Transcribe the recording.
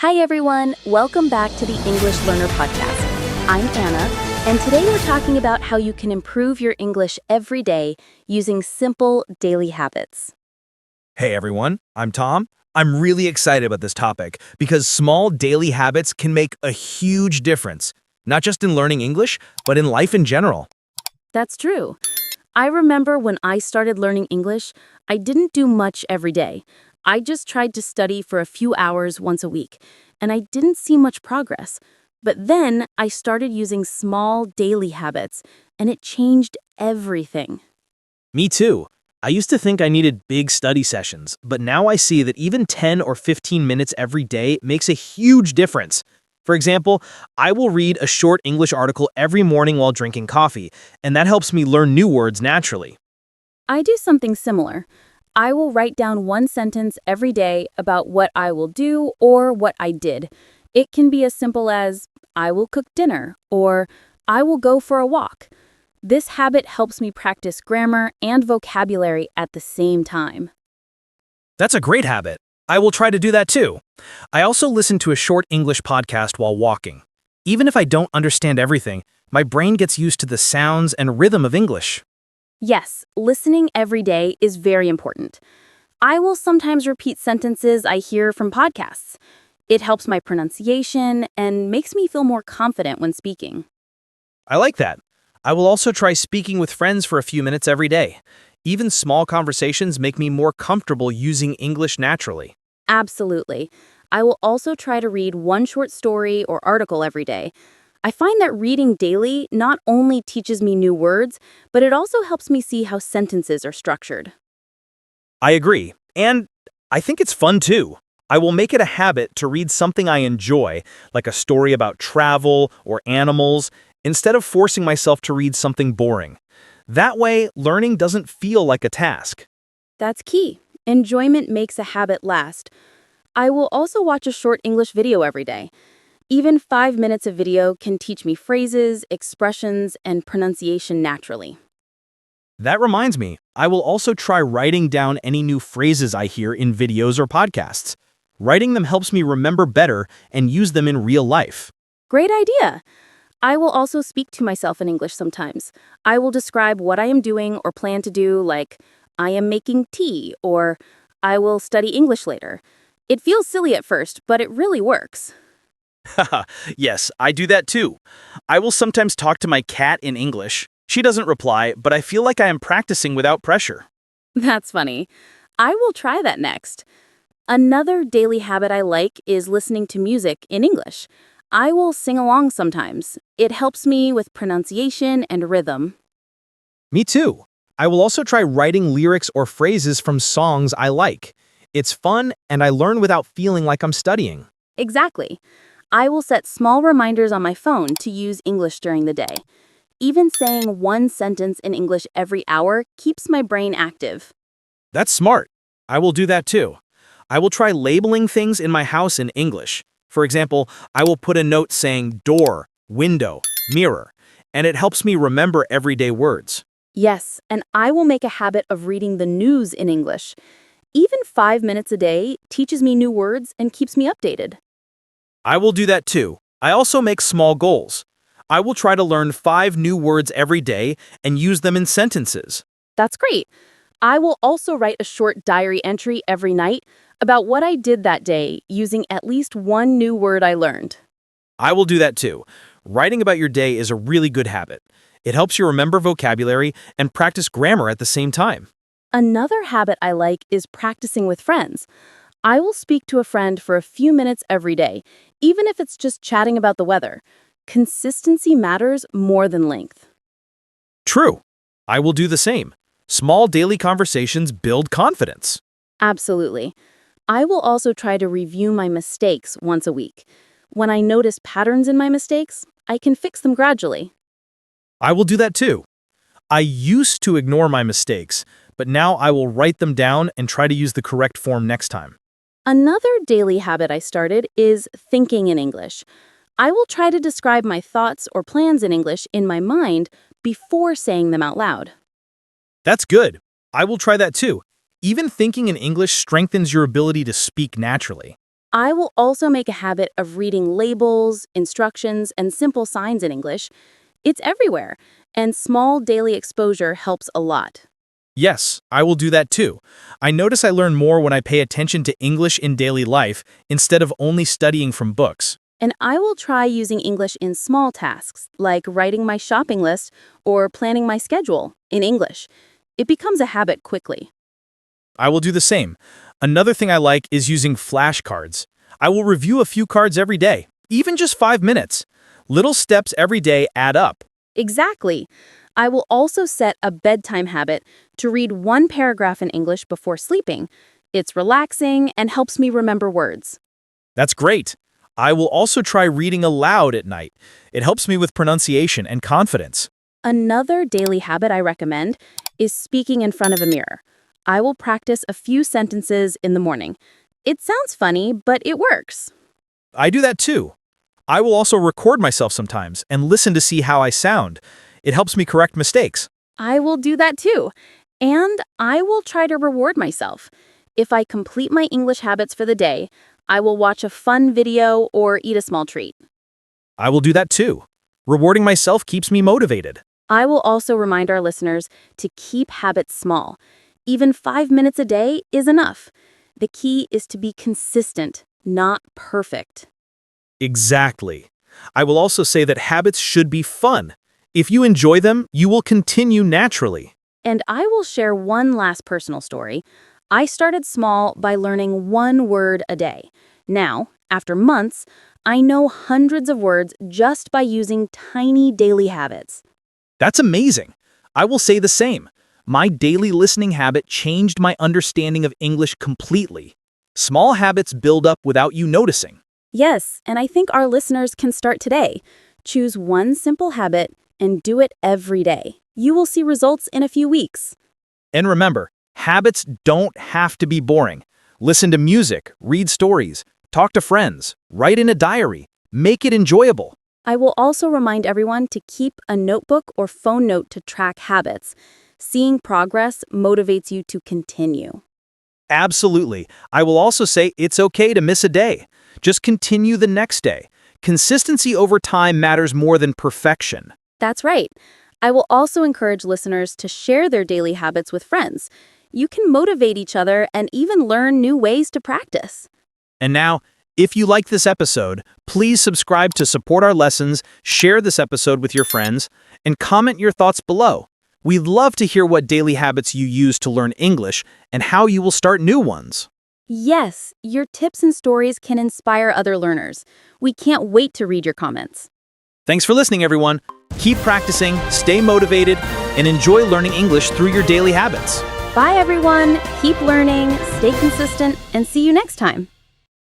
Hi everyone, welcome back to the English Learner Podcast. I'm Anna, and today we're talking about how you can improve your English every day using simple daily habits. Hey everyone, I'm Tom. I'm really excited about this topic because small daily habits can make a huge difference, not just in learning English, but in life in general. That's true. I remember when I started learning English, I didn't do much every day. I just tried to study for a few hours once a week, and I didn't see much progress. But then I started using small daily habits, and it changed everything. Me too. I used to think I needed big study sessions, but now I see that even 10 or 15 minutes every day makes a huge difference. For example, I will read a short English article every morning while drinking coffee, and that helps me learn new words naturally. I do something similar. I will write down one sentence every day about what I will do or what I did. It can be as simple as, I will cook dinner, or I will go for a walk. This habit helps me practice grammar and vocabulary at the same time. That's a great habit. I will try to do that too. I also listen to a short English podcast while walking. Even if I don't understand everything, my brain gets used to the sounds and rhythm of English. Yes, listening every day is very important. I will sometimes repeat sentences I hear from podcasts. It helps my pronunciation and makes me feel more confident when speaking. I like that. I will also try speaking with friends for a few minutes every day. Even small conversations make me more comfortable using English naturally. Absolutely. I will also try to read one short story or article every day. I find that reading daily not only teaches me new words, but it also helps me see how sentences are structured. I agree. And I think it's fun too. I will make it a habit to read something I enjoy, like a story about travel or animals, instead of forcing myself to read something boring. That way, learning doesn't feel like a task. That's key. Enjoyment makes a habit last. I will also watch a short English video every day. Even 5 minutes of video can teach me phrases, expressions, and pronunciation naturally. That reminds me, I will also try writing down any new phrases I hear in videos or podcasts. Writing them helps me remember better and use them in real life. Great idea! I will also speak to myself in English sometimes. I will describe what I am doing or plan to do, like, I am making tea, or I will study English later. It feels silly at first, but it really works. Haha, yes, I do that too. I will sometimes talk to my cat in English. She doesn't reply, but I feel like I am practicing without pressure. That's funny. I will try that next. Another daily habit I like is listening to music in English. I will sing along sometimes. It helps me with pronunciation and rhythm. Me too. I will also try writing lyrics or phrases from songs I like. It's fun, and I learn without feeling like I'm studying. Exactly. I will set small reminders on my phone to use English during the day. Even saying one sentence in English every hour keeps my brain active. That's smart. I will do that too. I will try labeling things in my house in English. For example, I will put a note saying door, window, mirror, and it helps me remember everyday words. Yes, and I will make a habit of reading the news in English. Even 5 minutes a day teaches me new words and keeps me updated. I will do that too. I also make small goals. I will try to learn 5 new words every day and use them in sentences. That's great. I will also write a short diary entry every night about what I did that day using at least one new word I learned. I will do that too. Writing about your day is a really good habit. It helps you remember vocabulary and practice grammar at the same time. Another habit I like is practicing with friends. I will speak to a friend for a few minutes every day, even if it's just chatting about the weather. Consistency matters more than length. True. I will do the same. Small daily conversations build confidence. Absolutely. I will also try to review my mistakes once a week. When I notice patterns in my mistakes, I can fix them gradually. I will do that too. I used to ignore my mistakes, but now I will write them down and try to use the correct form next time. Another daily habit I started is thinking in English. I will try to describe my thoughts or plans in English in my mind before saying them out loud. That's good. I will try that too. Even thinking in English strengthens your ability to speak naturally. I will also make a habit of reading labels, instructions, and simple signs in English. It's everywhere, and small daily exposure helps a lot. Yes, I will do that too. I notice I learn more when I pay attention to English in daily life instead of only studying from books. And I will try using English in small tasks, like writing my shopping list or planning my schedule in English. It becomes a habit quickly. I will do the same. Another thing I like is using flashcards. I will review a few cards every day, even just 5 minutes. Little steps every day add up. Exactly. I will also set a bedtime habit to read one paragraph in English before sleeping. It's relaxing and helps me remember words. That's great. I will also try reading aloud at night. It helps me with pronunciation and confidence. Another daily habit I recommend is speaking in front of a mirror. I will practice a few sentences in the morning. It sounds funny, but it works. I do that too. I will also record myself sometimes and listen to see how I sound. It helps me correct mistakes. I will do that too. And I will try to reward myself. If I complete my English habits for the day, I will watch a fun video or eat a small treat. I will do that too. Rewarding myself keeps me motivated. I will also remind our listeners to keep habits small. Even 5 minutes a day is enough. The key is to be consistent, not perfect. Exactly. I will also say that habits should be fun. If you enjoy them, you will continue naturally. And I will share one last personal story. I started small by learning one word a day. Now, after months, I know hundreds of words just by using tiny daily habits. That's amazing. I will say the same. My daily listening habit changed my understanding of English completely. Small habits build up without you noticing. Yes, and I think our listeners can start today. Choose one simple habit and do it every day. You will see results in a few weeks. And remember, habits don't have to be boring. Listen to music, read stories, talk to friends, write in a diary. Make it enjoyable. I will also remind everyone to keep a notebook or phone note to track habits. Seeing progress motivates you to continue. Absolutely. I will also say it's okay to miss a day. Just continue the next day. Consistency over time matters more than perfection. That's right. I will also encourage listeners to share their daily habits with friends. You can motivate each other and even learn new ways to practice. And now, if you like this episode, please subscribe to support our lessons, share this episode with your friends, and comment your thoughts below. We'd love to hear what daily habits you use to learn English and how you will start new ones. Yes, your tips and stories can inspire other learners. We can't wait to read your comments. Thanks for listening, everyone. Keep practicing, stay motivated, and enjoy learning English through your daily habits. Bye, everyone. Keep learning, stay consistent, and see you next time.